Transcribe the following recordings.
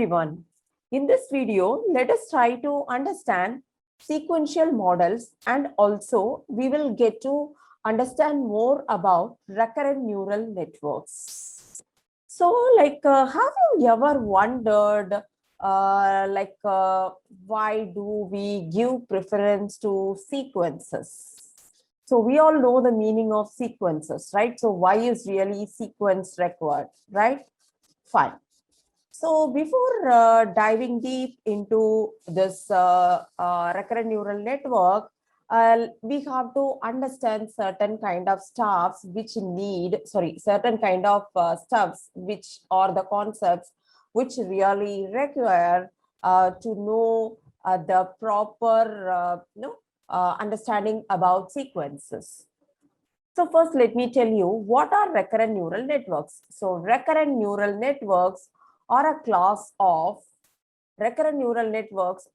everyone. In this video, let us try to understand sequential models, and also we will get to understand more about recurrent neural networks. So have you ever wondered why do we give preference to sequences? So we all know the meaning of sequences, right? So why is really sequence required, right? Fine. So before diving deep into this recurrent neural network, we have to understand certain kind of stuffs which certain kind of stuffs which are the concepts which really require to know the proper understanding about sequences. So first, let me tell you what are recurrent neural networks. So recurrent neural networks are a class of neural networks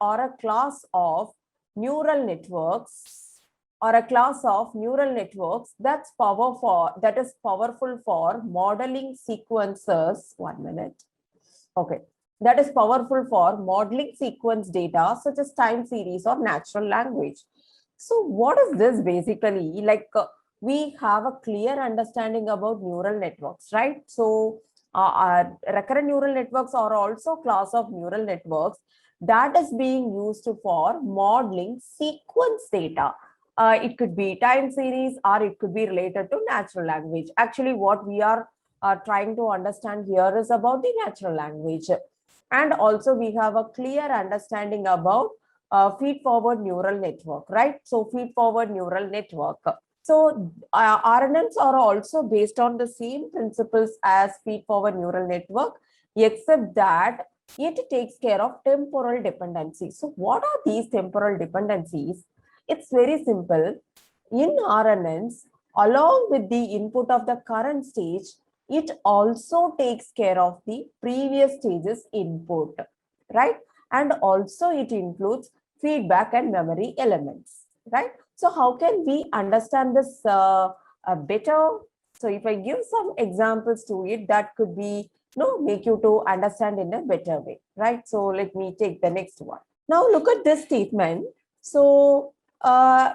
that's powerful for modeling sequences. 1 minute. Okay. That is powerful for modeling sequence data such as time series or natural language. So what is this basically? We have a clear understanding about neural networks, right? So recurrent neural networks are also class of neural networks that is being used for modeling sequence data. It could be time series or it could be related to natural language. Actually, what we are trying to understand here is about the natural language. And also we have a clear understanding about feed-forward neural network, right? So feed-forward neural network. So RNNs are also based on the same principles as feed-forward neural network, except that it takes care of temporal dependencies. So what are these temporal dependencies? It's very simple. In RNNs, along with the input of the current stage, it also takes care of the previous stage's input, right? And also it includes feedback and memory elements, right? So how can we understand this better? So if I give some examples to it, that could be make you to understand in a better way, right? So let me take the next one. Now look at this statement. So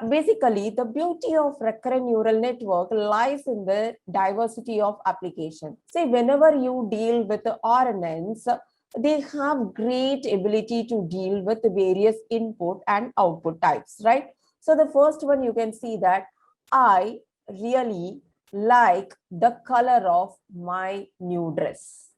basically, the beauty of recurrent neural network lies in the diversity of application. Say, whenever you deal with the RNNs, they have great ability to deal with various input and output types, right? So the first one, you can see that I really like the color of my new dress,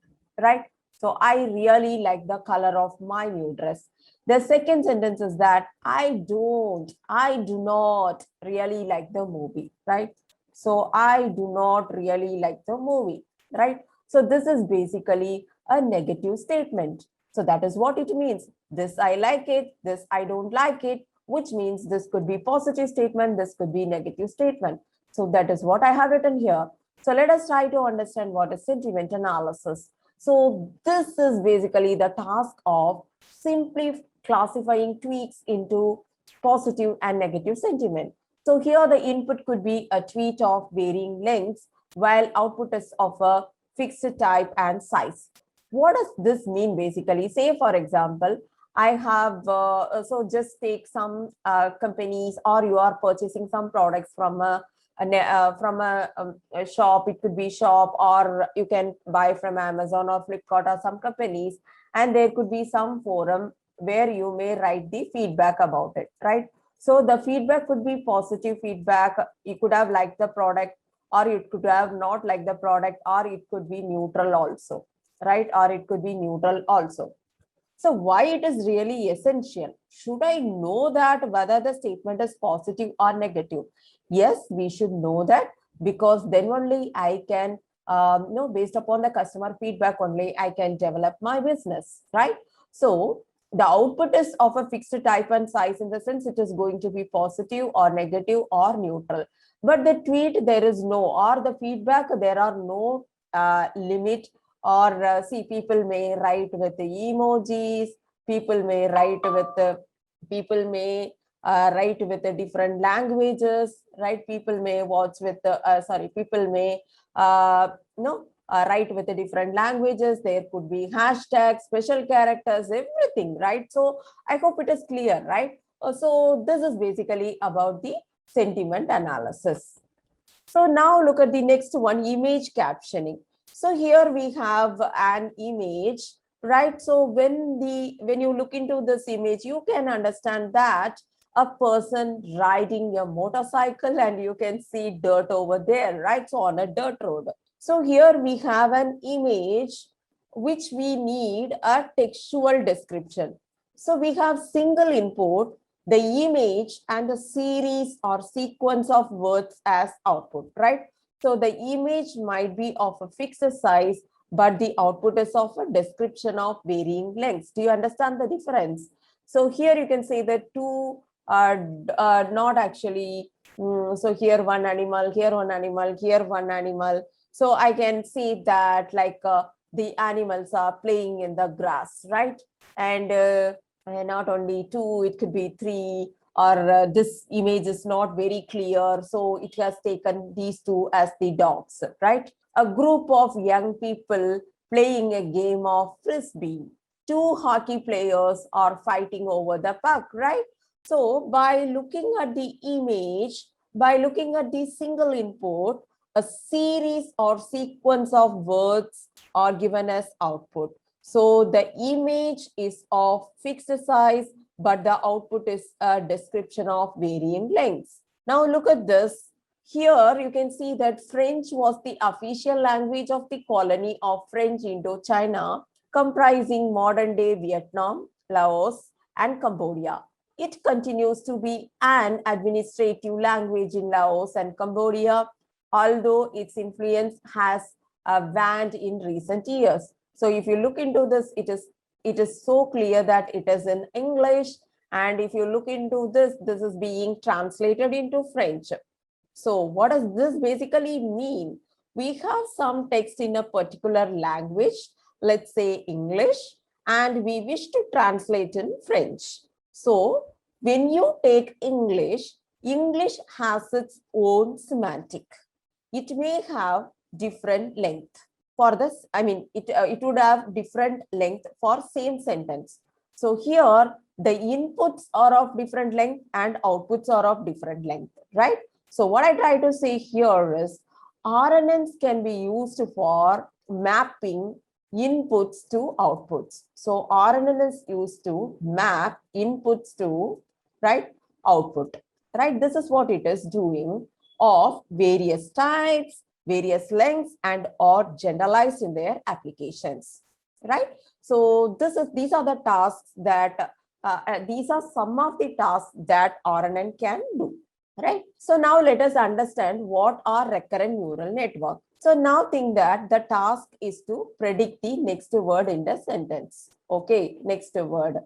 right? So I really like the color of my new dress. The second sentence is that I do not really like the movie, right? So I do not really like the movie, right? So this is basically a negative statement. So that is what it means. This I like it, this I don't like it, which means this could be positive statement, this could be negative statement. So that is what I have written here. So let us try to understand what is sentiment analysis. So this is basically the task of simply classifying tweets into positive and negative sentiment. So here the input could be a tweet of varying lengths, while output is of a fixed type and size. What does this mean basically? Say, for example, I have, so just take some companies, or you are purchasing some products from a shop. It could be shop, or you can buy from Amazon or Flipkart or some companies, and there could be some forum where you may write the feedback about it, right? So the feedback could be positive feedback. You could have liked the product, or it could have not liked the product, or it could be neutral also, right? Or it could be neutral also. So why it is really essential? Should I know that whether the statement is positive or negative? Yes, we should know that, because then only I can, based upon the customer feedback only, I can develop my business, right? So the output is of a fixed type and size, in the sense it is going to be positive or negative or neutral. But the tweet, there is no, or the feedback, there are no limit. Or see, people may write with the emojis, people may write with the different languages, right? People may watch with the people may write with the different languages. There could be hashtags, special characters, everything, right? So I hope it is clear, right? So this is basically about the sentiment analysis. So now look at the next one, image captioning. So here we have an image, right? So when you look into this image, you can understand that a person riding a motorcycle, and you can see dirt over there, right? So on a dirt road. So here we have an image which we need a textual description. So we have single input, the image, and a series or sequence of words as output, right? So the image might be of a fixed size, but the output is of a description of varying lengths. Do you understand the difference? So here you can say that two are not actually, so here one animal, here one animal, here one animal. So I can see that like the animals are playing in the grass, right? And not only two, it could be three, or this image is not very clear, so it has taken these two as the dogs, right? A group of young people playing a game of frisbee. Two hockey players are fighting over the puck, right? So by looking at the image, by looking at the single input, a series or sequence of words are given as output. So the image is of fixed size, but the output is a description of varying lengths. Now look at this. Here you can see that French was the official language of the colony of French Indochina, comprising modern-day Vietnam, Laos, and Cambodia. It continues to be an administrative language in Laos and Cambodia, although its influence has waned in recent years. So if you look into this, it is so clear that it is in English. And if you look into this, this is being translated into French. So what does this basically mean? We have some text in a particular language, let's say English, and we wish to translate in French. So when you take English, English has its own semantic. It may have different length. For this, I mean, it would have different length for same sentence. So here, the inputs are of different length and outputs are of different length, right? So what I try to say here is RNNs can be used for mapping inputs to outputs. So RNN is used to map inputs to, right, output, right? This is what it is doing of various types, various lengths, and or generalized in their applications, right? So these are the tasks that these are some of the tasks that RNN can do, right? So now let us understand what are recurrent neural network. So now think that the task is to predict the next word in the sentence. Okay, next word.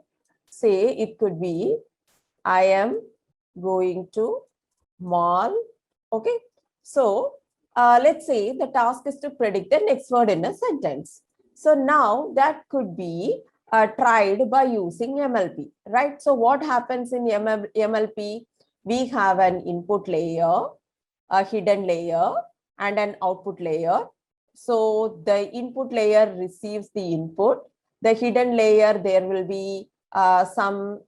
Say it could be, I am going to mall. Okay, so let's say the task is to predict the next word in a sentence. So now that could be tried by using MLP, right? So what happens in MLP? We have an input layer, a hidden layer, and an output layer. So the input layer receives the input. The hidden layer, there will be some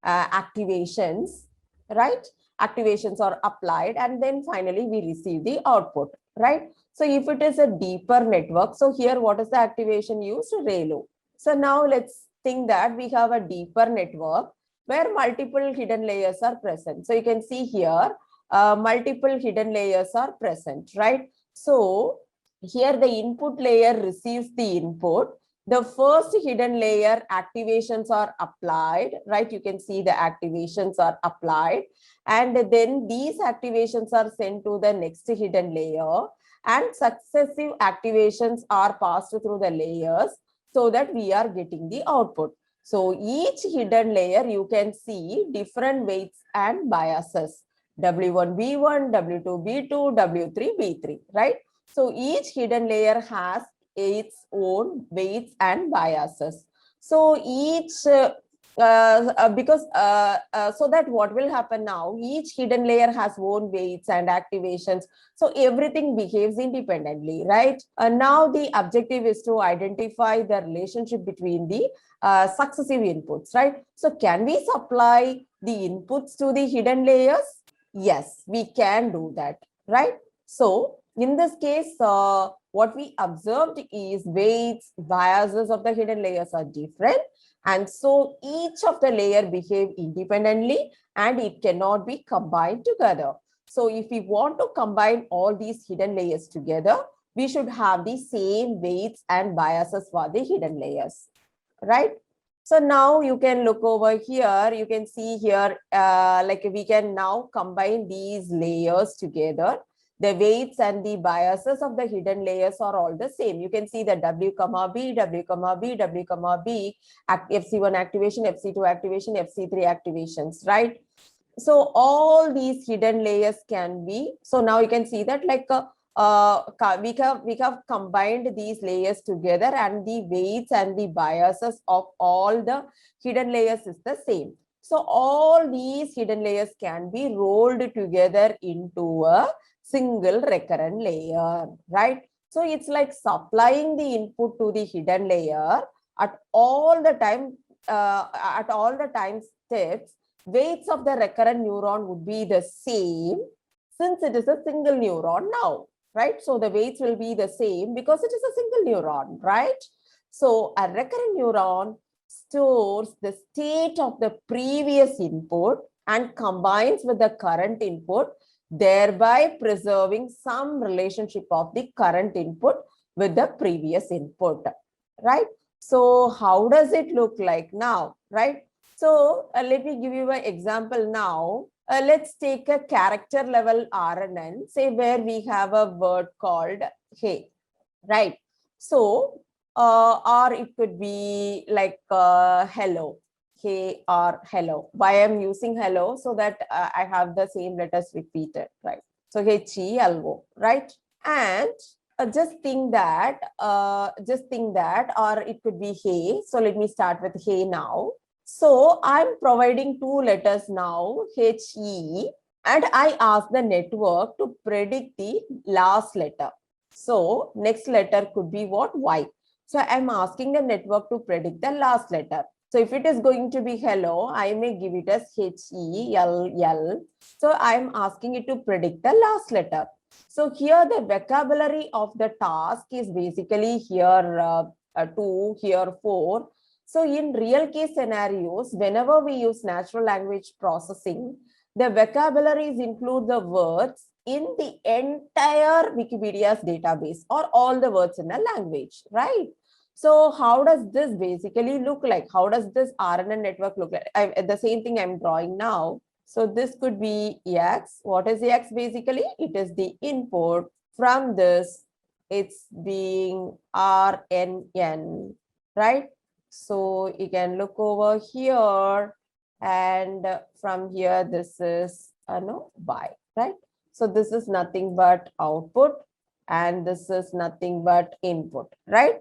activations, right? Activations are applied, and then finally we receive the output, right? So if it is a deeper network, so here what is the activation used? ReLU. So now let's think that we have a deeper network where multiple hidden layers are present. So you can see here multiple hidden layers are present, right? So here the input layer receives the input. The first hidden layer activations are applied, right? You can see the activations are applied, and then these activations are sent to the next hidden layer, and successive activations are passed through the layers so that we are getting the output. So each hidden layer, you can see different weights and biases. W1, B1, W2, B2, W3, B3, right? So each hidden layer has its own weights and biases. So each So that what will happen now, each hidden layer has own weights and activations, so everything behaves independently, right? Now the objective is to identify the relationship between the successive inputs, right? So can we supply the inputs to the hidden layers? Yes, we can do that, right? So in this case, what we observed is weights, biases of the hidden layers are different. And so each of the layer behave independently and it cannot be combined together. So if we want to combine all these hidden layers together, we should have the same weights and biases for the hidden layers, right? So now you can look over here, you can see here, like we can now combine these layers together. The weights and the biases of the hidden layers are all the same. You can see the W comma B, W comma B, W comma B, FC1 activation, FC2 activation, FC3 activations, right? So all these hidden layers can be, so now you can see that like we have combined these layers together and the weights and the biases of all the hidden layers is the same. So all these hidden layers can be rolled together into a single recurrent layer, right? So it's like supplying the input to the hidden layer at all the time steps. Weights of the recurrent neuron would be the same since it is a single neuron now, right? So the weights will be the same because it is a single neuron, right? So a recurrent neuron stores the state of the previous input and combines with the current input, thereby preserving some relationship of the current input with the previous input, right? So how does it look like now, right? So let me give you an example now. Let's take a character level RNN, say where we have a word called hey, right? So, or it could be like hello, hey or hello. Why I'm using hello? So that I have the same letters repeated, right? So H-E, L-O, right? And just think that, or it could be hey. So let me start with hey now. So I'm providing two letters now, H-E, and I ask the network to predict the last letter. So next letter could be what? Y. So I'm asking the network to predict the last letter. So if it is going to be hello, I may give it as H-E-L-L. So I'm asking it to predict the last letter. So here the vocabulary of the task is basically here 2, here 4. So in real case scenarios, whenever we use natural language processing, the vocabularies include the words in the entire Wikipedia's database or all the words in a language, right? So how does this basically look like? How does this RNN network look like? The same thing I'm drawing now. So this could be X. What is X basically? It is the input. From this, it's being RNN, right? So you can look over here, and from here, this is no Y, right? So this is nothing but output, and this is nothing but input, right?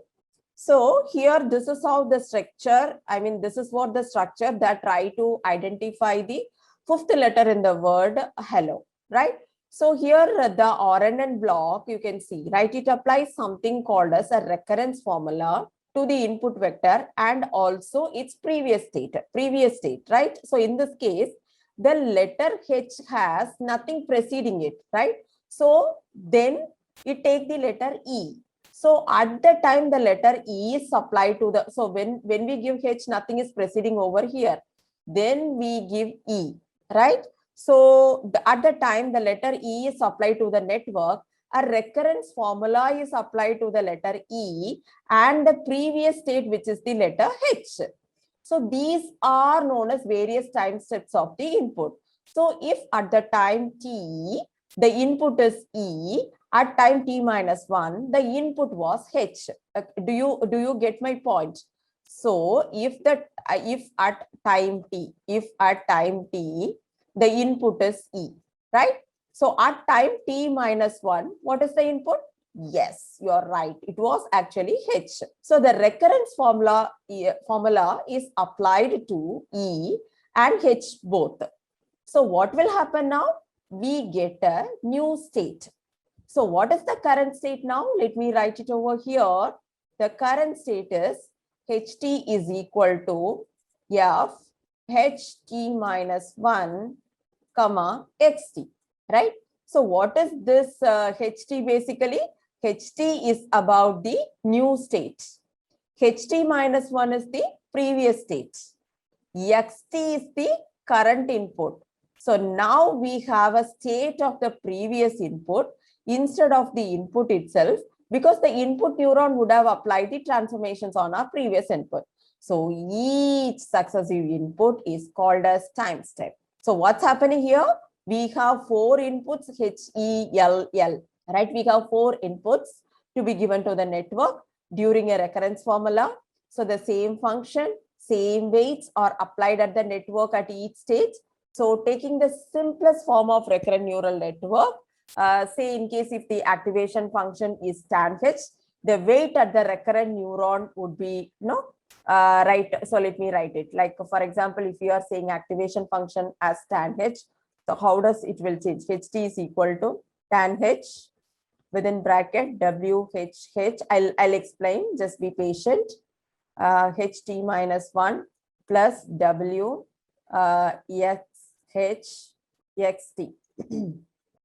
So here, this is how the structure, I mean, this is what the structure that try to identify the fifth letter in the word hello, right? So here the RNN block, you can see, right? It applies something called as a recurrence formula to the input vector and also its previous state, right? So in this case, the letter H has nothing preceding it, right? So then it take the letter E. So at the time the letter E is supplied to the, so when we give H, nothing is preceding over here. Then we give E, right? So at the time the letter E is supplied to the network, a recurrence formula is applied to the letter E and the previous state, which is the letter H. So these are known as various time steps of the input. So if at the time T, the input is E, at time T minus 1, the input was H. Do you get my point? So if at time T, the input is E, right? So at time T minus 1, what is the input? Yes, you're right. It was actually H. So the recurrence formula is applied to E and H both. So what will happen now? We get a new state. So what is the current state now? Let me write it over here. The current state is Ht is equal to F Ht minus 1 comma xt, right? So what is this Ht basically? Ht is about the new state. Ht minus 1 is the previous state. Xt is the current input. So now we have a state of the previous input instead of the input itself, because the input neuron would have applied the transformations on our previous input. So each successive input is called as time step. So what's happening here? We have 4 inputs, H, E, L, L, right? We have 4 inputs to be given to the network during a recurrence formula. So the same function, same weights are applied at the network at each stage. So taking the simplest form of recurrent neural network, say in case if the activation function is tan H, the weight at the recurrent neuron would be, right. So let me write it. Like for example, if you are saying activation function as tan H, so how does it will change? Ht is equal to tan H within bracket WHH. I'll explain, just be patient. Ht minus 1 plus W XH xt.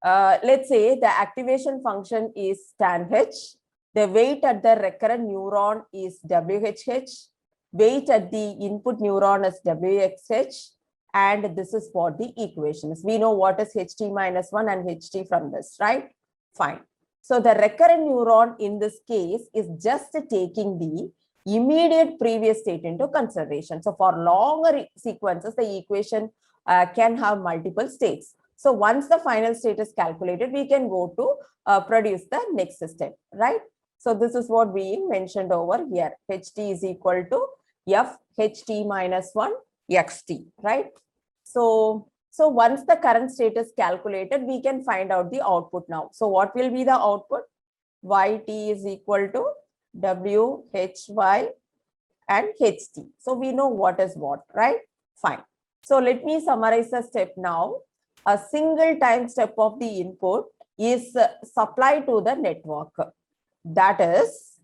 Let's say the activation function is tan H. The weight at the recurrent neuron is WHH. Weight at the input neuron is WXH. And this is what the equation is. We know what is Ht minus 1 and Ht from this, right? Fine. So the recurrent neuron in this case is just taking the immediate previous state into consideration. So for longer sequences, the equation can have multiple states. So once the final state is calculated, we can go to produce the next step, right? So this is what we mentioned over here. Ht is equal to F Ht minus 1 xt, right? So once the current state is calculated, we can find out the output now. So what will be the output? Yt is equal to WHY and HT. So we know what is what, right? Fine. So let me summarize the step now. A single time step of the input is supplied to the network. That is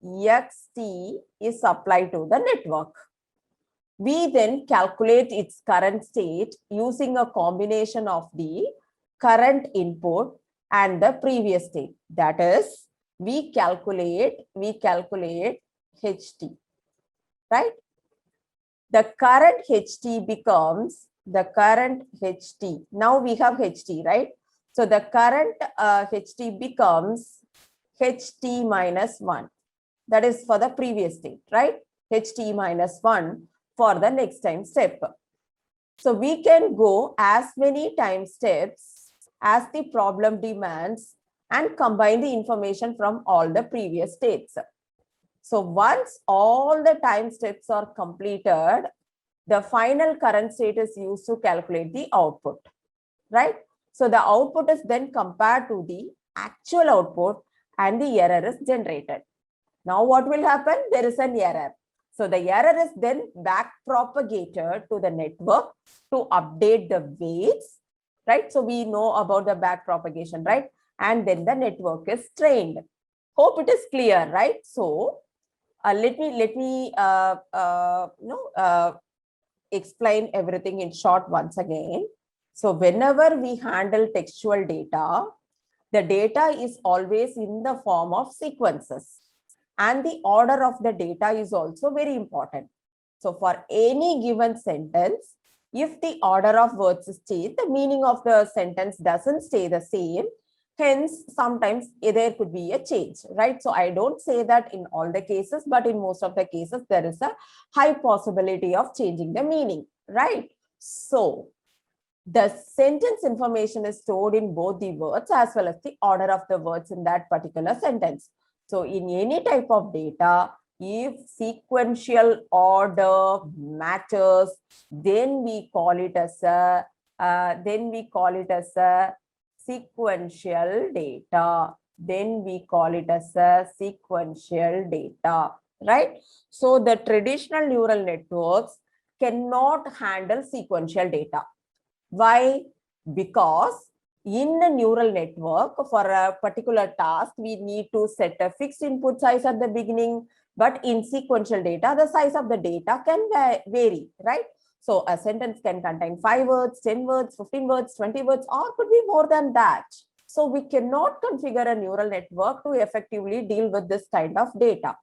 xt is supplied to the network. We then calculate its current state using a combination of the current input and the previous state. That is, we calculate Ht, right? The current Ht becomes the current Ht. Now we have Ht, right? So the current Ht becomes Ht minus 1. That is for the previous state, right? Ht minus 1 for the next time step. So we can go as many time steps as the problem demands and combine the information from all the previous states. So once all the time steps are completed, the final current state is used to calculate the output, right? So the output is then compared to the actual output and the error is generated. Now what will happen? There is an error. So the error is then back propagated to the network to update the weights, right? So we know about the back propagation, right? And then the network is trained. Hope it is clear, right? So let me explain everything in short once again. So whenever we handle textual data, the data is always in the form of sequences. And the order of the data is also very important. So for any given sentence, if the order of words stays, the meaning of the sentence doesn't stay the same. Hence, sometimes there could be a change, right? So I don't say that in all the cases, but in most of the cases, there is a high possibility of changing the meaning, right? So the sentence information is stored in both the words as well as the order of the words in that particular sentence. So in any type of data, if sequential order matters, then we call it as a sequential data. Then we call it as a sequential data, right? So the traditional neural networks cannot handle sequential data. Why? Because in a neural network, for a particular task, we need to set a fixed input size at the beginning. But in sequential data, the size of the data can vary, right? So a sentence can contain 5 words, 10 words, 15 words, 20 words, or could be more than that. So we cannot configure a neural network to effectively deal with this kind of data.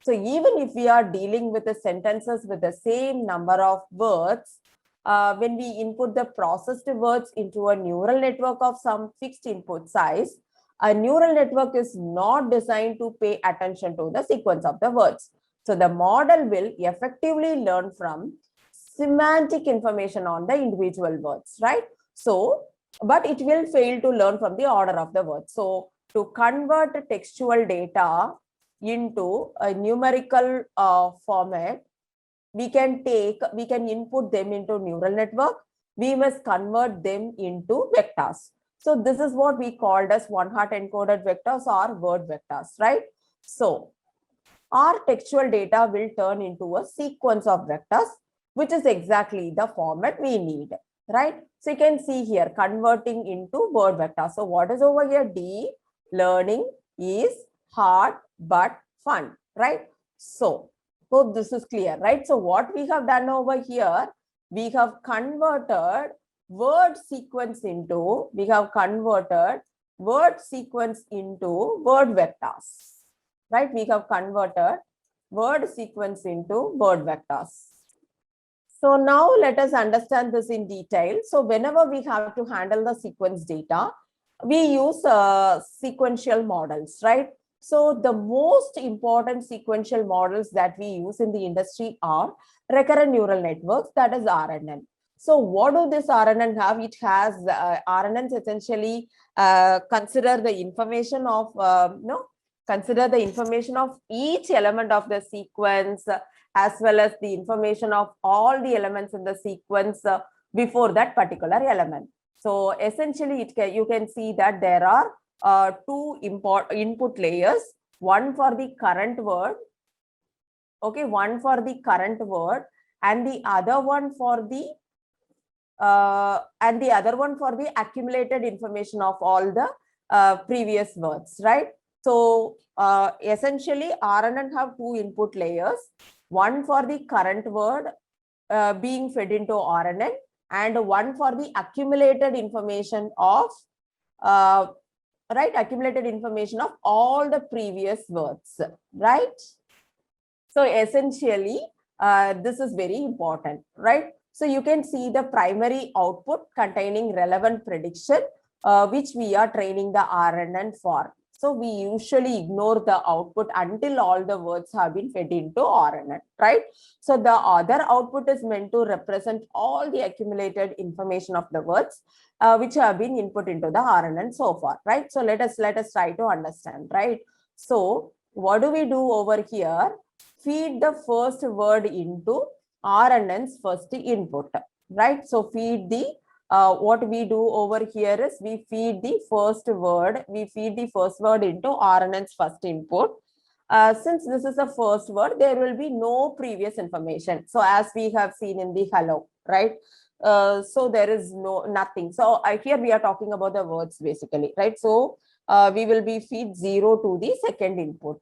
So even if we are dealing with the sentences with the same number of words, when we input the processed words into a neural network of some fixed input size, a neural network is not designed to pay attention to the sequence of the words. So the model will effectively learn from semantic information on the individual words, right? So, but it will fail to learn from the order of the words. So to convert textual data into a numerical format, we can input them into neural network. We must convert them into vectors. So this is what we called as one-hot encoded vectors or word vectors, right? So our textual data will turn into a sequence of vectors, which is exactly the format we need, right? So you can see here converting into word vectors. So what is over here? Deep learning is hard but fun, right? So hope this is clear, right? So what we have done over here, we have converted word sequence into word vectors, right? We have converted word sequence into word vectors. So now let us understand this in detail. So whenever we have to handle the sequence data, we use sequential models, right? So the most important sequential models that we use in the industry are recurrent neural networks, that is RNN. So what do this RNN have? It has RNNs essentially consider the information of each element of the sequence, as well as the information of all the elements in the sequence before that particular element. So essentially, you can see that there are two input layers, one for the current word, okay, one for the current word, and the other one for the accumulated information of all the previous words, right? So essentially, RNN have two input layers, one for the current word being fed into RNN, and one for the accumulated information of accumulated information of all the previous words, right? So essentially, this is very important, right? So you can see the primary output containing relevant prediction, which we are training the RNN for. So we usually ignore the output until all the words have been fed into RNN, right? So the other output is meant to represent all the accumulated information of the words, which have been input into the RNN so far, right? So let us try to understand, right? So what do we do over here? Feed the first word into RNN's first input, right? So feed the what we do over here is we feed the first word into RNN's first input. Since this is the first word, there will be no previous information. So as we have seen in the hello, right? So there is nothing. So here we are talking about the words basically, right? So we will be feed 0 to the second input.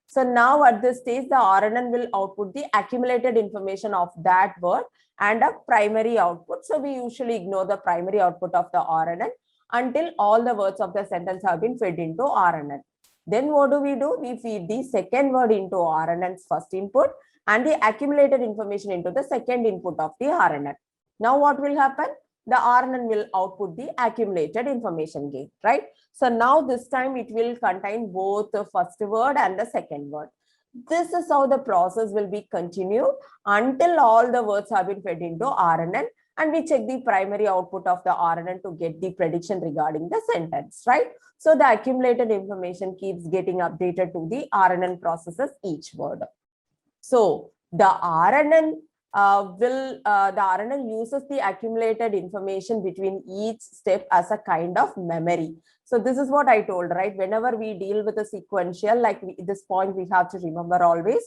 So now at this stage, the RNN will output the accumulated information of that word and a primary output. So we usually ignore the primary output of the RNN until all the words of the sentence have been fed into RNN. Then what do? We feed the second word into RNN's first input and the accumulated information into the second input of the RNN. Now what will happen? The RNN will output the accumulated information gain, right? So now this time it will contain both the first word and the second word. This is how the process will be continued until all the words have been fed into RNN, and we check the primary output of the RNN to get the prediction regarding the sentence, right? So the accumulated information keeps getting updated to the RNN processes each word. So the RNN the RNN uses the accumulated information between each step as a kind of memory. So this is what I told, right? Whenever we deal with a sequential, like this point, we have to remember always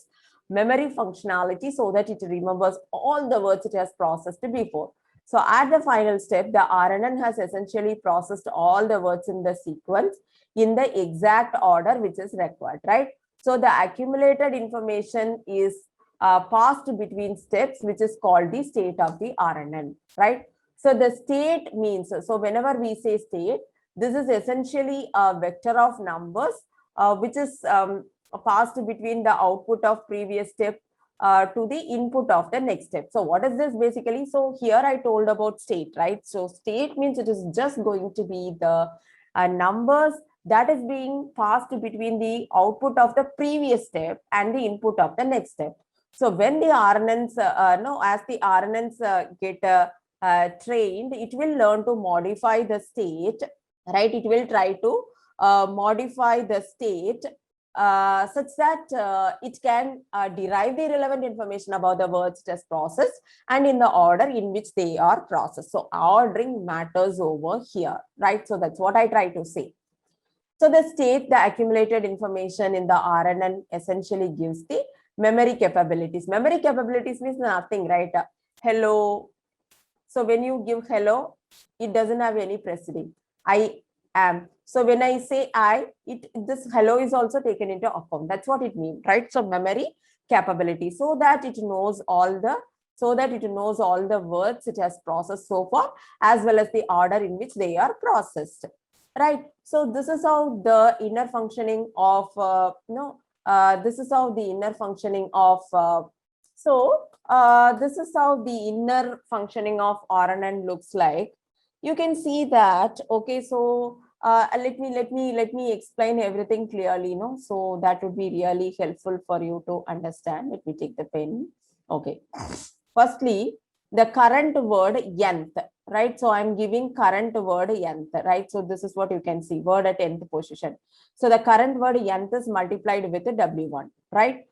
memory functionality so that it remembers all the words it has processed before. So at the final step, the RNN has essentially processed all the words in the sequence in the exact order which is required, right? So the accumulated information is passed between steps, which is called the state of the RNN, right? So the state means, so whenever we say state, this is essentially a vector of numbers, which is passed between the output of previous step to the input of the next step. So what is this basically? So here I told about state, right? So state means it is just going to be the numbers that is being passed between the output of the previous step and the input of the next step. So when the RNNs, as the RNNs get trained, it will learn to modify the state, right? It will try to modify the state such that it can derive the relevant information about the words test process and in the order in which they are processed. So ordering matters over here, right? So that's what I try to say. So the state, the accumulated information in the RNN essentially gives the memory capabilities. Memory capabilities means nothing, right? Hello. So when you give hello, it doesn't have any preceding. I am. So when I say I, this hello is also taken into account. That's what it means, right? So memory capability, so that it knows all the words it has processed so far, as well as the order in which they are processed, right? So this is how the inner functioning of this is how the inner functioning of this is how the inner functioning of RNN looks like. You can see that. Okay, so let me explain everything clearly, so that would be really helpful for you to understand. Let me take the pen. Okay, firstly, the current word nth, right? So I'm giving current word nth, right? So this is what you can see, word at nth position. So the current word nth is multiplied with a W1, right?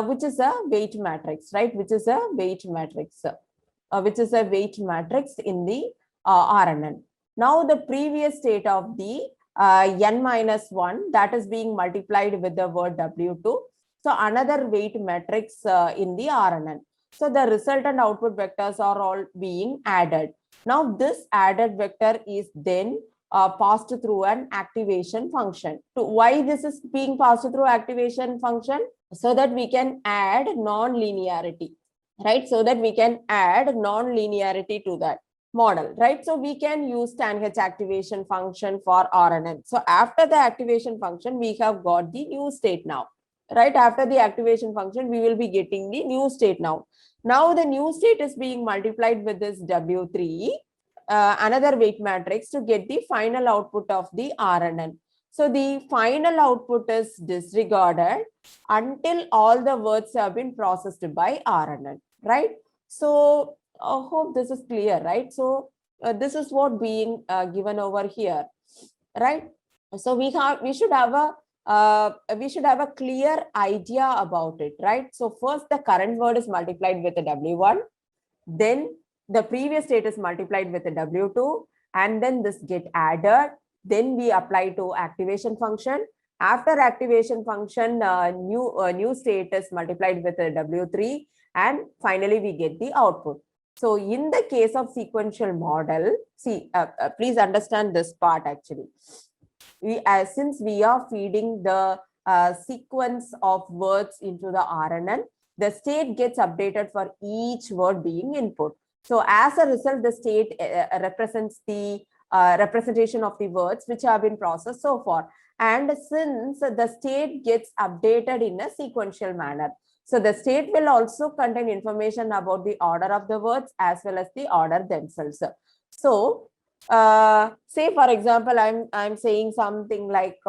Which is a weight matrix, right? Which is a weight matrix, in the RNN. Now the previous state of the n-1, that is being multiplied with the word W2. So another weight matrix in the RNN. So the result and output vectors are all being added. Now this added vector is then passed through an activation function. So why this is being passed through activation function? So that we can add non-linearity, right? So that we can add non-linearity to that model, right? So we can use tanh activation function for RNN. So after the activation function, we have got the new state now, right? After the activation function, we will be getting the new state now. Now the new state is being multiplied with this W3, another weight matrix, to get the final output of the RNN. So the final output is disregarded until all the words have been processed by RNN, right? So I hope this is clear, right? So this is what being given over here, right? So we should have a clear idea about it, right? So first the current word is multiplied with a W1, then the previous state is multiplied with a W2, and then this get added. Then we apply to activation function. After activation function, new state is multiplied with a W3, and finally we get the output. So in the case of sequential model, see, please understand this part actually. Since we are feeding the sequence of words into the RNN, the state gets updated for each word being input. So as a result, the state represents the representation of the words which have been processed so far. And since the state gets updated in a sequential manner, so the state will also contain information about the order of the words as well as the order themselves. So say for example, I'm saying something like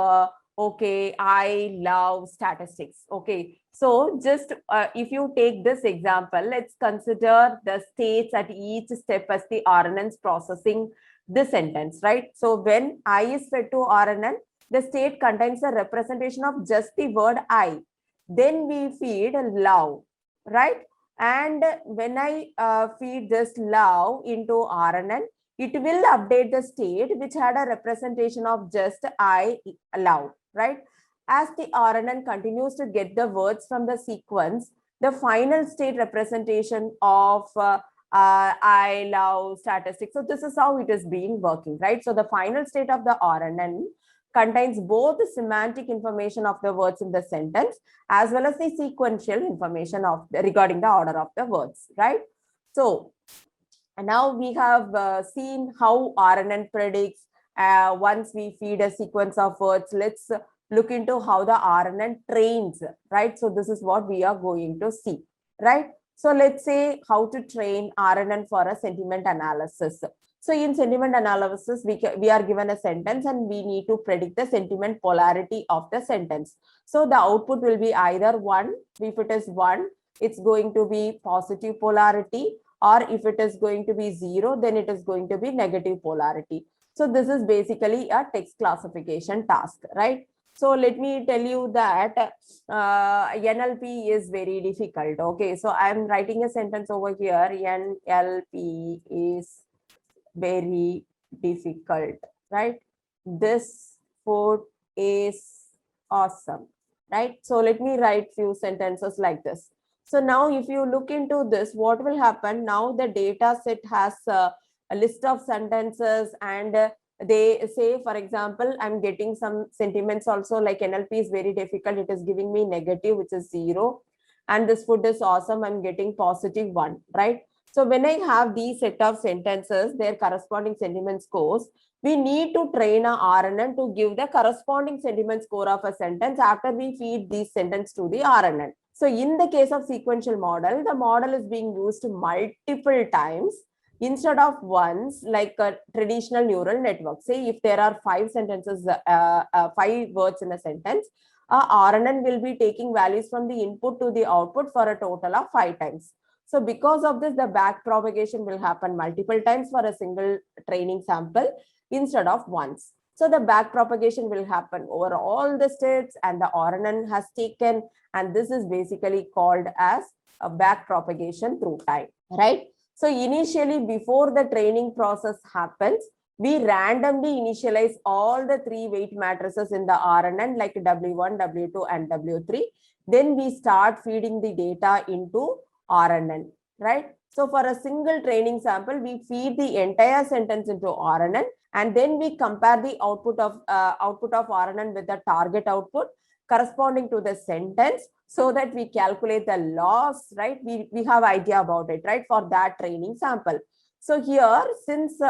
okay, I love statistics. Okay, so just if you take this example, let's consider the states at each step as the RNNs processing this sentence, right? So when I is fed to RNN, the state contains a representation of just the word I. Then we feed love, right? And when I feed this love into RNN, it will update the state which had a representation of just I love, right? As the RNN continues to get the words from the sequence, the final state representation of I love statistics. So this is how it is being working, right? So the final state of the RNN contains both the semantic information of the words in the sentence as well as the sequential information of regarding the order of the words, right? So now we have seen how RNN predicts once we feed a sequence of words. Let's look into how the RNN trains, right? So this is what we are going to see, right? So let's say how to train RNN for a sentiment analysis. So in sentiment analysis, we are given a sentence and we need to predict the sentiment polarity of the sentence. So the output will be either 1, if it is 1, it's going to be positive polarity, or if it is going to be 0, then it is going to be negative polarity. So this is basically a text classification task, right? So let me tell you that NLP is very difficult. Okay, so I'm writing a sentence over here. NLP is very difficult, right? This food is awesome, right? So let me write few sentences like this. So now if you look into this, what will happen? Now the data set has a list of sentences, and they say, for example, I'm getting some sentiments also, like NLP is very difficult. It is giving me negative, which is 0. And this food is awesome. I'm getting positive 1, right? So when I have these set of sentences, their corresponding sentiment scores, we need to train a RNN to give the corresponding sentiment score of a sentence after we feed these sentences to the RNN. So in the case of sequential model, the model is being used multiple times instead of once, like a traditional neural network. Say if there are 5 sentences, 5 words in a sentence, RNN will be taking values from the input to the output for a total of 5 times. So because of this, the back propagation will happen multiple times for a single training sample instead of once. So the back propagation will happen over all the states and the RNN has taken, and this is basically called as a back propagation through time, right? So initially, before the training process happens, we randomly initialize all the 3 weight matrices in the RNN like W1, W2 and W3. Then we start feeding the data into RNN, right? So for a single training sample, we feed the entire sentence into RNN, and then we compare the output of RNN with the target output corresponding to the sentence, so that we calculate the loss, right? We have idea about it, right, for that training sample. So here, since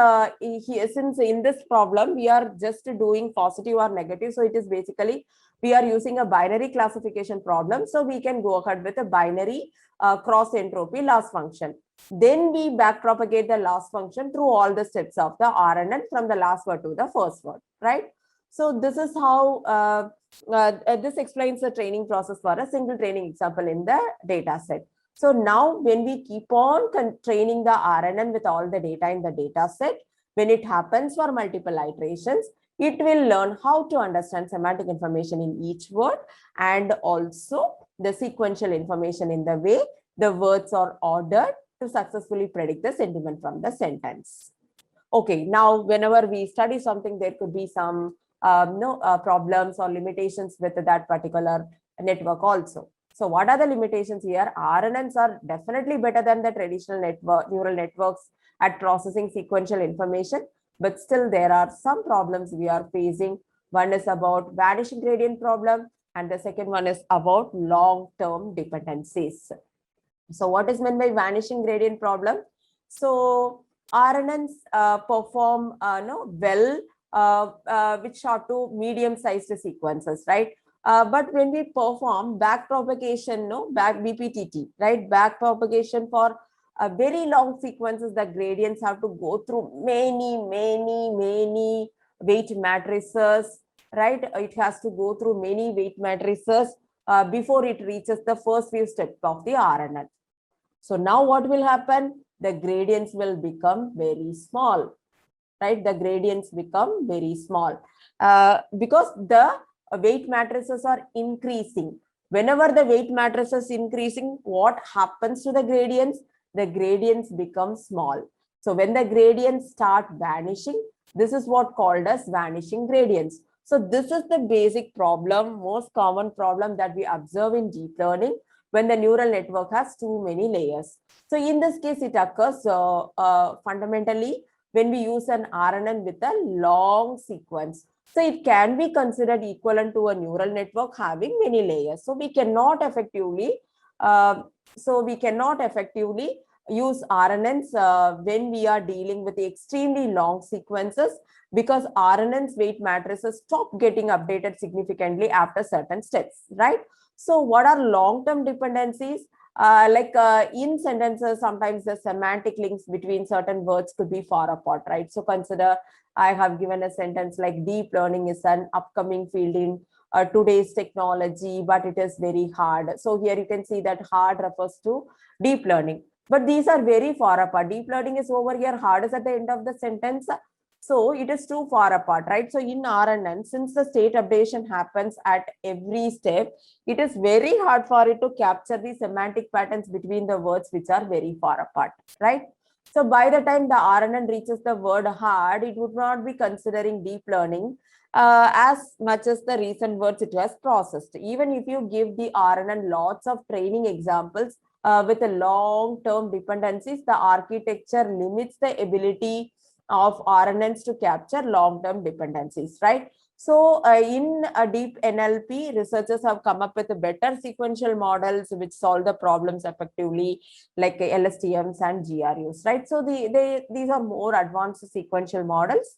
in this problem, we are just doing positive or negative, so it is basically, we are using a binary classification problem. So we can go ahead with a binary cross entropy loss function. Then we backpropagate the loss function through all the steps of the RNN from the last word to the first word, right? So this is how this explains the training process for a single training example in the data set. So now when we keep on training the RNN with all the data in the data set, when it happens for multiple iterations, it will learn how to understand semantic information in each word and also the sequential information in the way the words are ordered to successfully predict the sentiment from the sentence. Okay, now whenever we study something, there could be some problems or limitations with that particular network also. So what are the limitations here? RNNs are definitely better than the traditional neural networks at processing sequential information, but still there are some problems we are facing. One is about vanishing gradient problem, and the second one is about long-term dependencies. So what is meant by vanishing gradient problem? So RNNs perform well with short to medium-sized sequences, right? But when we perform back propagation, back BPTT, right? Back propagation for very long sequences, the gradients have to go through many weight matrices, right? It has to go through many weight matrices before it reaches the first few steps of the RNN. So now what will happen? The gradients will become very small, right? The gradients become very small because the weight matrices are increasing. Whenever the weight matrix is increasing, what happens to the gradients? The gradients become small. So when the gradients start vanishing, this is what called as vanishing gradients. So this is the basic problem, most common problem that we observe in deep learning when the neural network has too many layers. So in this case, it occurs fundamentally when we use an RNN with a long sequence. So it can be considered equivalent to a neural network having many layers. So we cannot effectively use RNNs when we are dealing with extremely long sequences, because RNNs weight matrices stop getting updated significantly after certain steps, right? So what are long-term dependencies? In sentences, sometimes the semantic links between certain words could be far apart, right? So consider I have given a sentence like deep learning is an upcoming field in today's technology, but it is very hard. So here you can see that hard refers to deep learning, but these are very far apart. Deep learning is over here, hard is at the end of the sentence. So it is too far apart, right? So in RNN, since the state updation happens at every step, it is very hard for it to capture the semantic patterns between the words which are very far apart, right? So by the time the RNN reaches the word hard, it would not be considering deep learning as much as the recent words it has processed. Even if you give the RNN lots of training examples with a long-term dependencies, the architecture limits the ability of RNNs to capture long-term dependencies, right? So in a deep NLP, researchers have come up with better sequential models which solve the problems effectively, like LSTMs and GRUs, right? So these are more advanced sequential models.